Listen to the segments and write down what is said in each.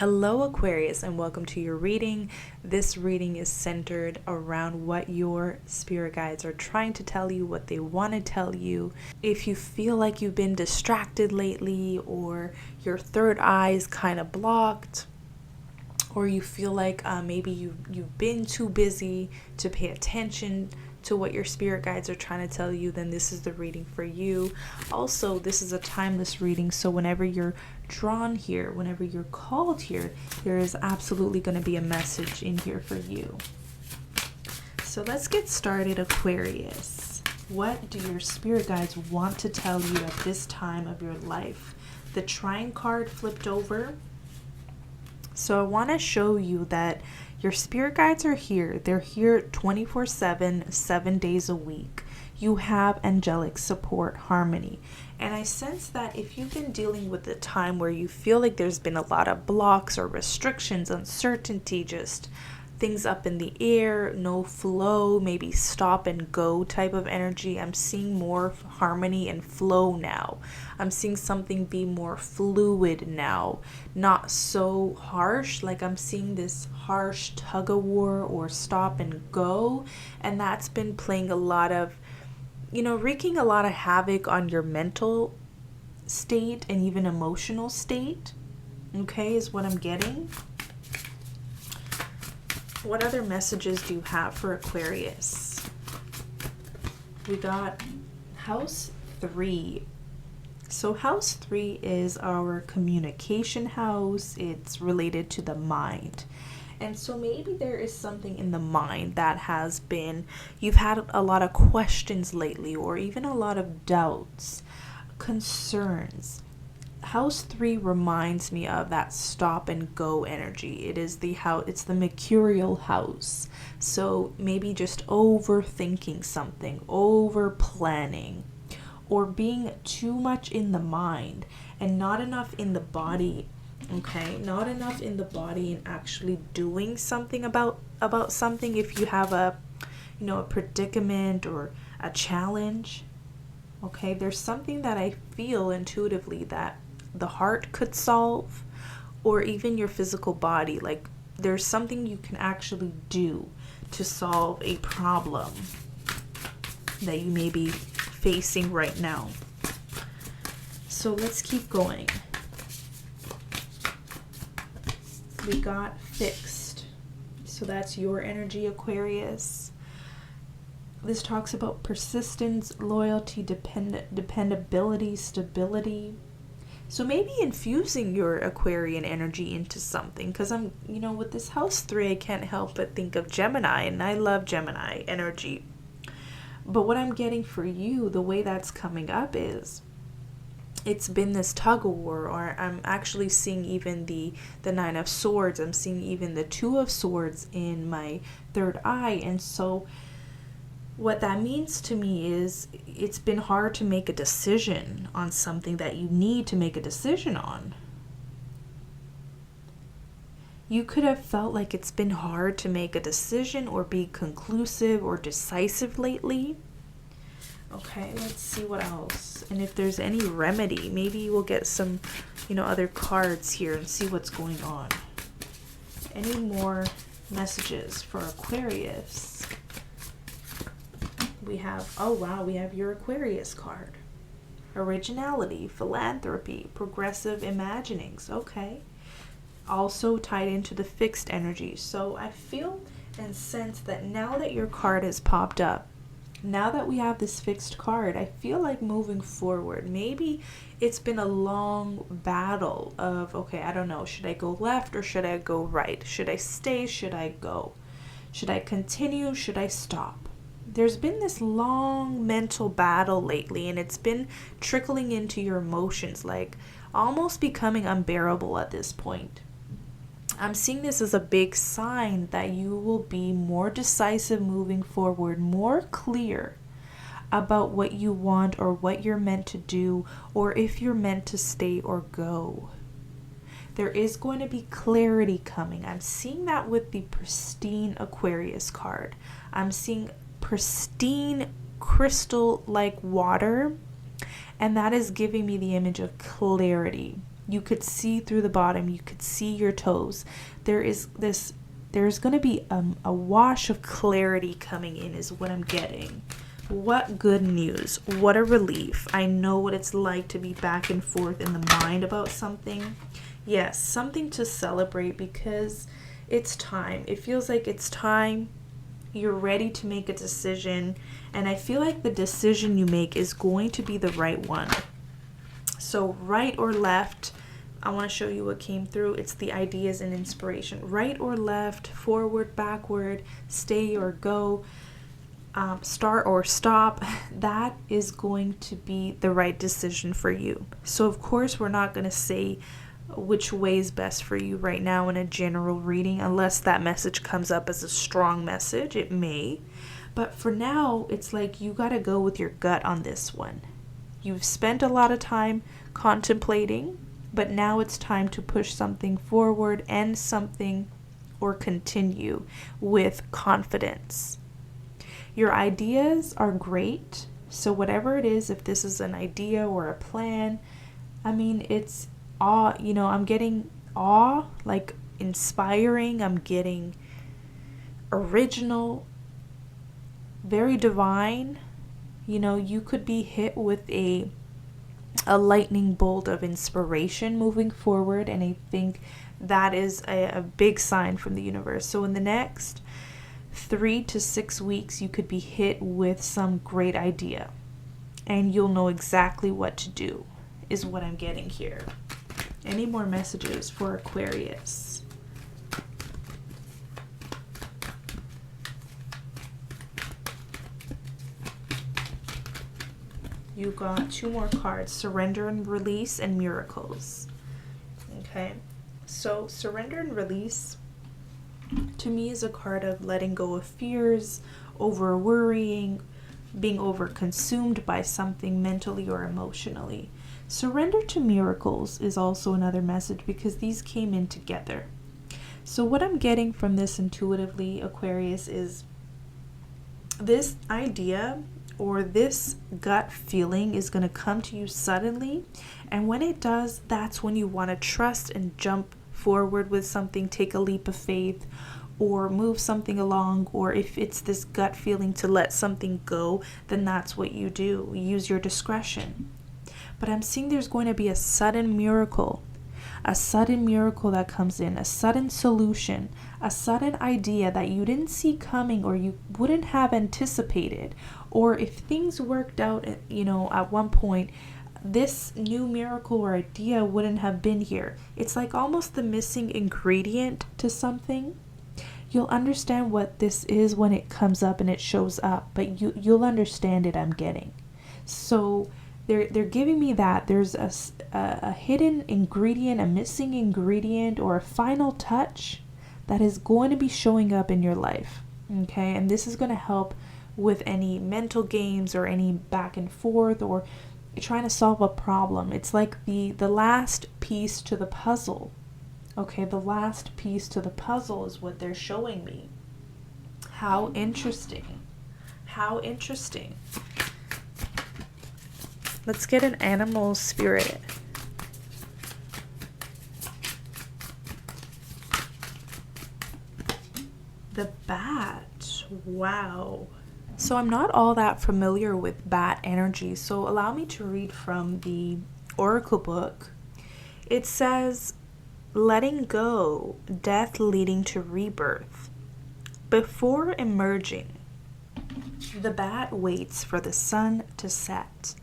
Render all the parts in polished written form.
Hello Aquarius, and welcome to your reading. This reading is centered around what your spirit guides are trying to tell you, what they want to tell you. If you feel like you've been distracted lately, or your third eye is kind of blocked, or you feel like maybe you've been too busy to pay attention to what your spirit guides are trying to tell you, then this is the reading for you. Also, this is a timeless reading, so whenever you're drawn here, whenever you're called here, there is absolutely going to be a message in here for you. So let's get started, Aquarius. What do your spirit guides want to tell you at this time of your life? The Trine card flipped over. So I want to show you that your spirit guides are here. They're here 24/7, 7 days a week. You have angelic support, harmony. And I sense that if you've been dealing with a time where you feel like there's been a lot of blocks or restrictions, uncertainty, just things up in the air, no flow, maybe stop and go type of energy, I'm seeing more harmony and flow now. I'm seeing something be more fluid now, not so harsh. Like I'm seeing this harsh tug of war or stop and go, and that's been playing a lot of, wreaking a lot of havoc on your mental state and even emotional state, okay, is what I'm getting. What other messages do you have for Aquarius? We got house 3. So house 3 is our communication house. It's related to the mind. And so maybe there is something in the mind that has been, you've had a lot of questions lately, or even a lot of doubts, concerns. House 3 reminds me of that stop and go energy. It is the house, it's the mercurial house. So maybe just overthinking something, over planning, or being too much in the mind and not enough in the body. Okay, not enough in the body and actually doing something about something. If you have a predicament or a challenge, okay, there's something that I feel intuitively that the heart could solve, or even your physical body. Like there's something you can actually do to solve a problem that you may be facing right now. So let's keep going. We got fixed. So that's your energy, Aquarius. This talks about persistence, loyalty, dependability, stability. So maybe infusing your Aquarian energy into something, because I'm, with this house 3, I can't help but think of Gemini, and I love Gemini energy. But what I'm getting for you, the way that's coming up is, it's been this tug of war, or I'm actually seeing even the 9 of Swords. I'm seeing even the 2 of Swords in my third eye. And so what that means to me is it's been hard to make a decision on something that you need to make a decision on. You could have felt like it's been hard to make a decision or be conclusive or decisive lately. Okay, let's see what else. And if there's any remedy, maybe we'll get some, other cards here and see what's going on. Any more messages for Aquarius? We have, oh wow, we have your Aquarius card. Originality, philanthropy, progressive imaginings. Okay. Also tied into the fixed energy. So I feel and sense that now that your card has popped up, now that we have this fixed card, I feel like moving forward, maybe it's been a long battle of, okay, I don't know, should I go left or should I go right? Should I stay? Should I go? Should I continue? Should I stop? There's been this long mental battle lately, and it's been trickling into your emotions, like almost becoming unbearable at this point. I'm seeing this as a big sign that you will be more decisive moving forward, more clear about what you want or what you're meant to do, or if you're meant to stay or go. There is going to be clarity coming. I'm seeing that with the pristine Aquarius card. I'm seeing pristine crystal like water, and that is giving me the image of clarity. You could see through the bottom. You could see your toes. There's going to be a wash of clarity coming in is what I'm getting. What good news. What a relief. I know what it's like to be back and forth in the mind about something. Yes, something to celebrate because it's time. It feels like it's time. You're ready to make a decision. And I feel like the decision you make is going to be the right one. So right or left, I want to show you what came through. It's the ideas and inspiration. Right or left, forward, backward, stay or go, start or stop. That is going to be the right decision for you. So of course, we're not going to say which way is best for you right now in a general reading, unless that message comes up as a strong message. It may. But for now, it's like you got to go with your gut on this one. You've spent a lot of time contemplating, but now it's time to push something forward and something or continue with confidence. Your ideas are great. So whatever it is, if this is an idea or a plan, I mean, it's awe, I'm getting awe, like inspiring. I'm getting original, very divine. You could be hit with a lightning bolt of inspiration moving forward, and I think that is a big sign from the universe. So in the next 3 to 6 weeks, you could be hit with some great idea, and you'll know exactly what to do, is what I'm getting here. Any more messages for Aquarius? You got 2 more cards, surrender and release and miracles. Okay, so surrender and release to me is a card of letting go of fears, over worrying, being over consumed by something mentally or emotionally. Surrender to miracles is also another message because these came in together. So what I'm getting from this intuitively, Aquarius, is this idea or this gut feeling is going to come to you suddenly. And when it does, that's when you want to trust and jump forward with something, take a leap of faith, or move something along. Or if it's this gut feeling to let something go, then that's what you do. Use your discretion. But I'm seeing there's going to be a sudden miracle that comes in, a sudden solution, a sudden idea that you didn't see coming or you wouldn't have anticipated. Or if things worked out, at one point, this new miracle or idea wouldn't have been here. It's like almost the missing ingredient to something. You'll understand what this is when it comes up and it shows up, but you'll understand it, I'm getting. So they're giving me that there's a hidden ingredient, a missing ingredient, or a final touch that is going to be showing up in your life. Okay, and this is going to help with any mental games or any back and forth or trying to solve a problem. It's like the last piece to the puzzle. Okay, the last piece to the puzzle is what they're showing me. How interesting. How interesting. Let's get an animal spirit. The bat. Wow. So I'm not all that familiar with bat energy, so allow me to read from the Oracle book. It says, letting go, death leading to rebirth. Before emerging, the bat waits for the sun to set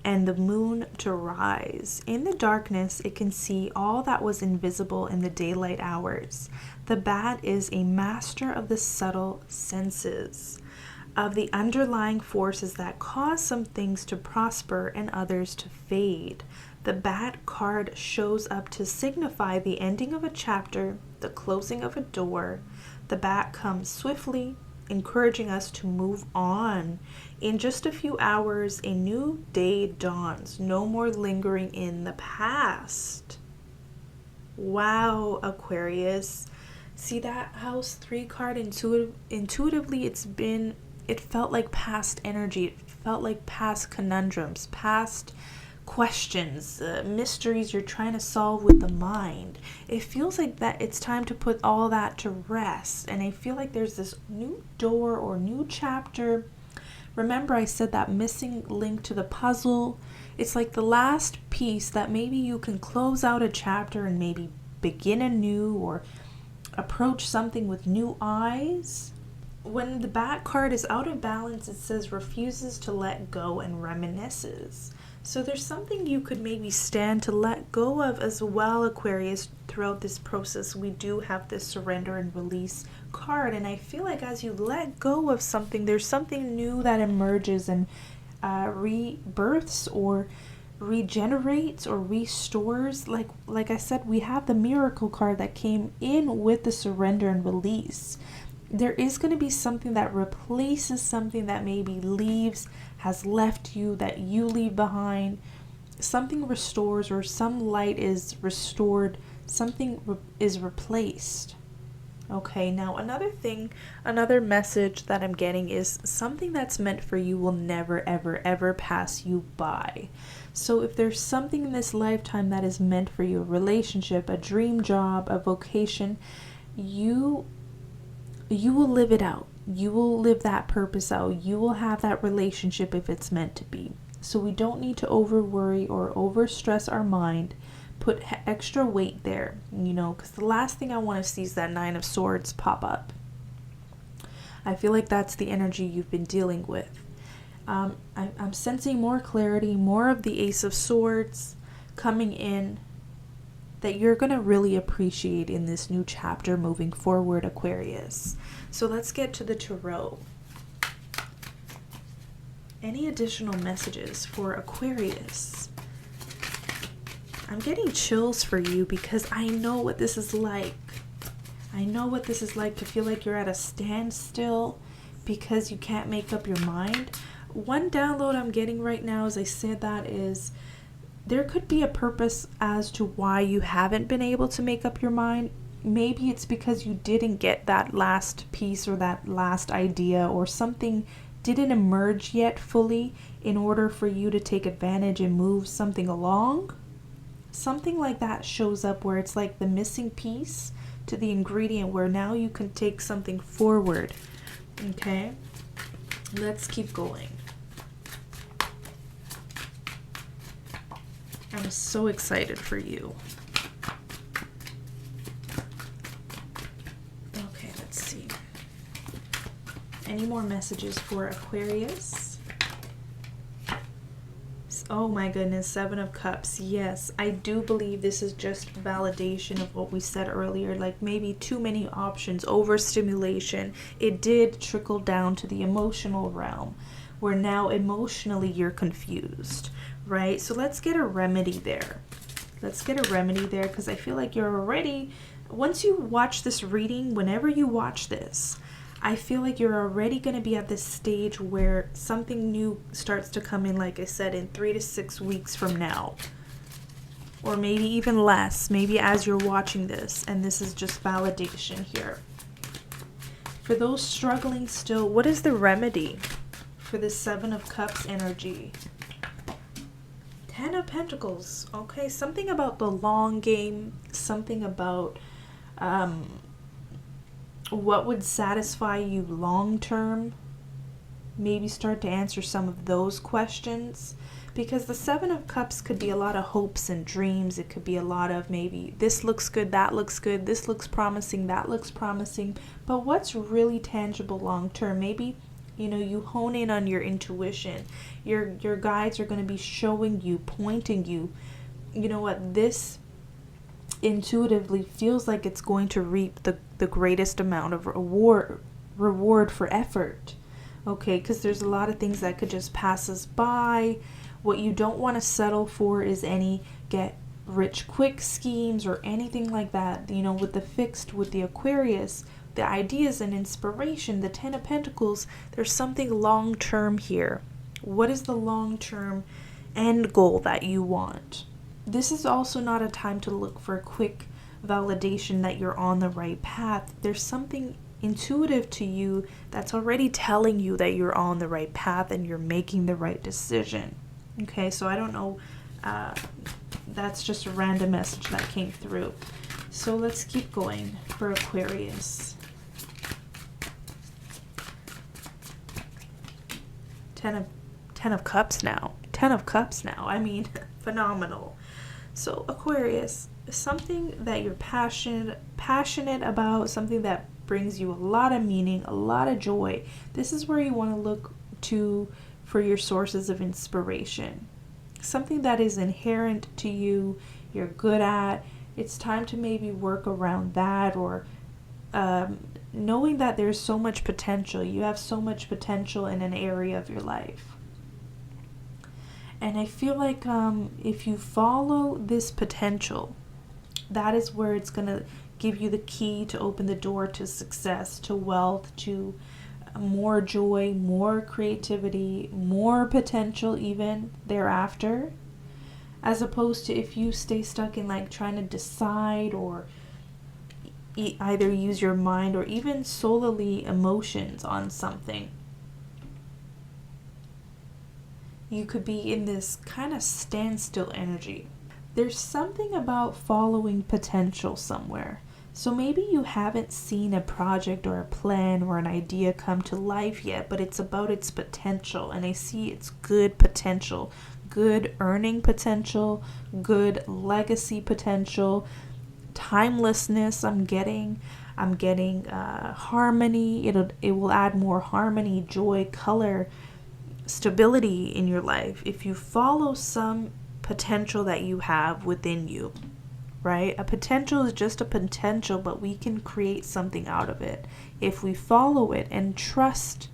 and the moon to rise. In the darkness, it can see all that was invisible in the daylight hours. The bat is a master of the subtle senses, of the underlying forces that cause some things to prosper and others to fade. The bat card shows up to signify the ending of a chapter, the closing of a door. The bat comes swiftly, encouraging us to move on. In just a few hours, a new day dawns. No more lingering in the past. Wow, Aquarius. See that house 3 card intuitively it felt like past energy. It felt like past conundrums, past questions, mysteries you're trying to solve with the mind. It feels like that it's time to put all that to rest. And I feel like there's this new door or new chapter. Remember, I said that missing link to the puzzle. It's like the last piece that maybe you can close out a chapter and maybe begin anew or approach something with new eyes. When the back card is out of balance, it says refuses to let go and reminisces. So there's something you could maybe stand to let go of as well, Aquarius. Throughout this process, we do have this surrender and release card. And I feel like as you let go of something, there's something new that emerges and rebirths or regenerates or restores. Like I said, we have the miracle card that came in with the surrender and release. There is going to be something that replaces something that maybe leaves, has left you, that you leave behind. Something restores, or some light is restored. Something is replaced. Okay, now another message that I'm getting is something that's meant for you will never, ever, ever pass you by. So if there's something in this lifetime that is meant for you, a relationship, a dream job, a vocation, you will live it out. You will live that purpose out. You will have that relationship if it's meant to be. So we don't need to over worry or over stress our mind. Put extra weight there, because the last thing I want to see is that 9 of Swords pop up. I feel like that's the energy you've been dealing with. I'm sensing more clarity, more of the Ace of Swords coming in that you're going to really appreciate in this new chapter moving forward, Aquarius. So let's get to the tarot. Any additional messages for Aquarius? I'm getting chills for you because I know what this is like. I know what this is like to feel like you're at a standstill because you can't make up your mind. One download I'm getting right now, as I said, that is there could be a purpose as to why you haven't been able to make up your mind. Maybe it's because you didn't get that last piece or that last idea, or something didn't emerge yet fully in order for you to take advantage and move something along. Something like that shows up where it's like the missing piece to the ingredient where now you can take something forward. Okay, let's keep going. I'm so excited for you. Okay, let's see. Any more messages for Aquarius? Oh my goodness, 7 of Cups. Yes, I do believe this is just validation of what we said earlier, like maybe too many options, overstimulation. It did trickle down to the emotional realm, where now emotionally you're confused, right? So let's get a remedy there. Let's get a remedy there, because I feel like you're already, once you watch this reading, whenever you watch this, I feel like you're already going to be at this stage where something new starts to come in, like I said, in 3 to 6 weeks from now. Or maybe even less, maybe as you're watching this, and this is just validation here. For those struggling still, what is the remedy for the 7 of Cups energy? 10 of Pentacles. Okay, something about the long game, something about what would satisfy you long term. Maybe start to answer some of those questions, because the 7 of Cups could be a lot of hopes and dreams. It could be a lot of maybe this looks good, that looks good, this looks promising, that looks promising, but what's really tangible long term? Maybe you hone in on your intuition. Your guides are going to be showing you, pointing you, what this intuitively feels like it's going to reap the greatest amount of reward for effort. Okay, because there's a lot of things that could just pass us by. What you don't want to settle for is any get rich quick schemes or anything like that. With the Aquarius, the ideas and inspiration, the 10 of Pentacles, there's something long-term here. What is the long-term end goal that you want? This is also not a time to look for a quick validation that you're on the right path. There's something intuitive to you that's already telling you that you're on the right path and you're making the right decision. Okay, so I don't know That's just a random message that came through. So let's keep going for Aquarius. Ten of Cups now. 10 of Cups now. I mean, phenomenal. So Aquarius, something that you're passionate about, something that brings you a lot of meaning, a lot of joy. This is where you want to look to for your sources of inspiration. Something that is inherent to you, you're good at. It's time to maybe work around that, or knowing that there's so much potential. You have so much potential in an area of your life. And I feel like if you follow this potential, that is where it's going to give you the key to open the door to success, to wealth, to more joy, more creativity, more potential even thereafter. As opposed to if you stay stuck in like trying to decide or either use your mind or even solely emotions on something. You could be in this kind of standstill energy. There's something about following potential somewhere. So maybe you haven't seen a project or a plan or an idea come to life yet, but it's about its potential, and I see its good potential, good earning potential, good legacy potential, timelessness. I'm getting harmony. It will add more harmony, joy, color, stability in your life if you follow some potential that you have within you, right? A potential is just a potential, but we can create something out of it if we follow it and trust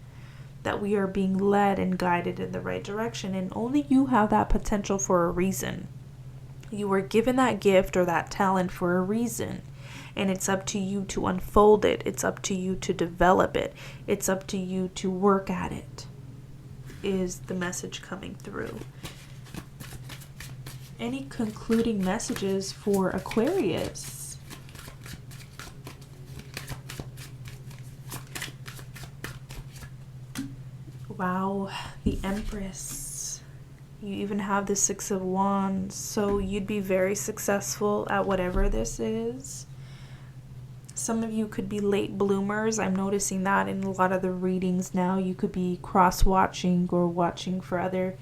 that we are being led and guided in the right direction. And only you have that potential for a reason. You were given that gift or that talent for a reason, and it's up to you to unfold it. It's up to you to develop it. It's up to you to work at it, is the message coming through. Any concluding messages for Aquarius? Wow, the Empress. You even have the Six of Wands. So you'd be very successful at whatever this is. Some of you could be late bloomers. I'm noticing that in a lot of the readings now. You could be cross-watching or watching for other,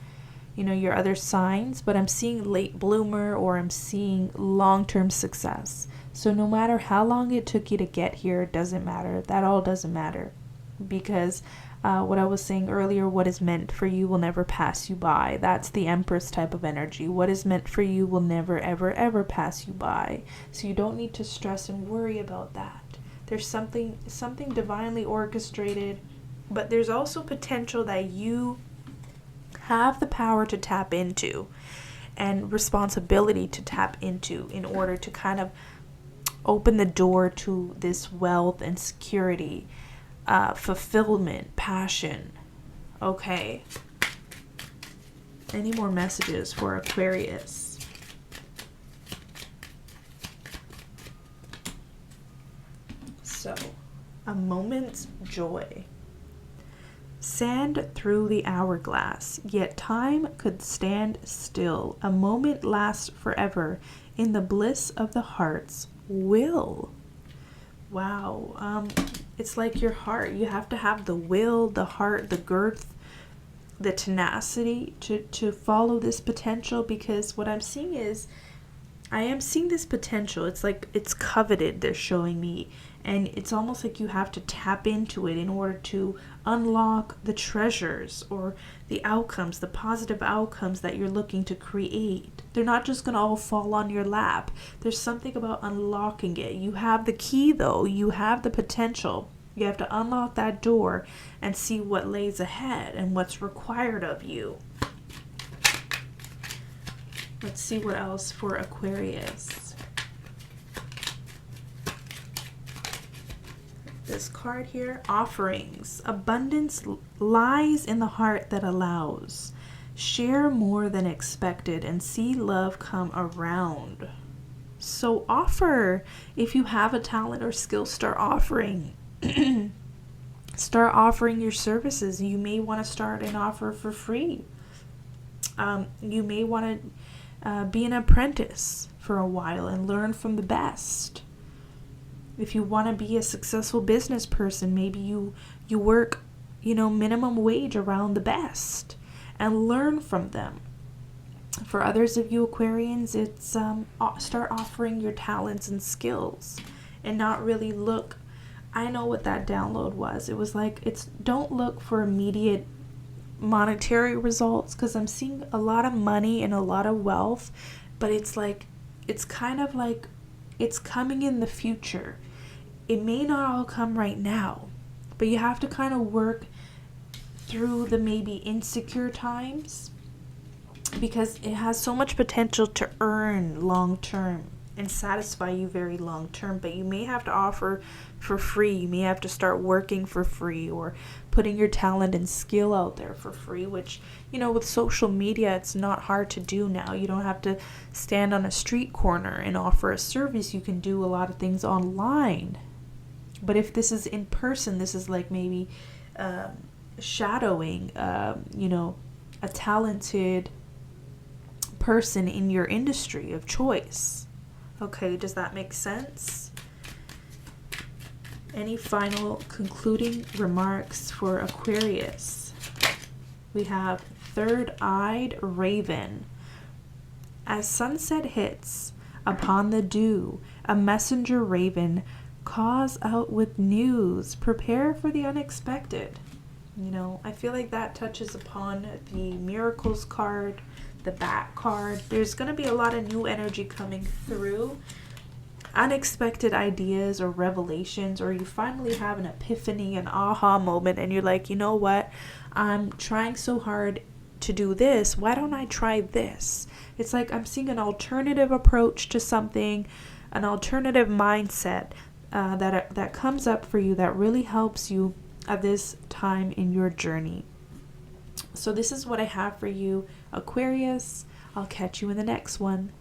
your other signs. But I'm seeing late bloomer, or I'm seeing long-term success. So no matter how long it took you to get here, it doesn't matter. That all doesn't matter. Because what I was saying earlier, what is meant for you will never pass you by. That's the Empress type of energy. What is meant for you will never, ever, ever pass you by. So you don't need to stress and worry about that. There's something divinely orchestrated, but there's also potential that you have the power to tap into and responsibility to tap into in order to kind of open the door to this wealth and security, fulfillment, passion. Okay. Any more messages for Aquarius? So, a moment's joy. Sand through the hourglass, yet time could stand still. A moment lasts forever in the bliss of the heart's will. Wow. It's like your heart. You have to have the will, the heart, the girth, the tenacity to follow this potential, because what I'm seeing is I am seeing this potential. It's like it's coveted, they're showing me. And it's almost like you have to tap into it in order to unlock the treasures or the outcomes, the positive outcomes that you're looking to create. They're not just going to all fall on your lap. There's something about unlocking it. You have the key, though. You have the potential. You have to unlock that door and see what lays ahead and what's required of you. Let's see what else for Aquarius. This card here, offerings. Abundance lies in the heart that allows. Share more than expected and see love come around. So offer. If you have a talent or skill, start offering. Start offering your services. You may want to start an offer for free. You may want to be an apprentice for a while and learn from the best. If you want to be a successful business person, maybe you work, minimum wage around the best and learn from them. For others of you Aquarians, it's start offering your talents and skills and not really look. I know what that download was. It was like, don't look for immediate monetary results, because I'm seeing a lot of money and a lot of wealth, but it's kind of like it's coming in the future. It may not all come right now, but you have to kind of work through the maybe insecure times, because it has so much potential to earn long term and satisfy you very long term. But you may have to offer for free. You may have to start working for free, or putting your talent and skill out there for free, which, with social media, it's not hard to do now. You don't have to stand on a street corner and offer a service. You can do a lot of things online. But if this is in person, this is like maybe shadowing, a talented person in your industry of choice. Okay, does that make sense? Any final concluding remarks for Aquarius? We have third-eyed raven. As sunset hits upon the dew, a messenger raven calls out with news. Prepare for the unexpected. I feel like that touches upon the miracles card, the bat card. There's going to be a lot of new energy coming through. Unexpected ideas or revelations, or you finally have an epiphany, an aha moment, and you're like, you know what? I'm trying so hard to do this. Why don't I try this? It's like I'm seeing an alternative approach to something, an alternative mindset that comes up for you that really helps you at this time in your journey. So this is what I have for you, Aquarius. I'll catch you in the next one.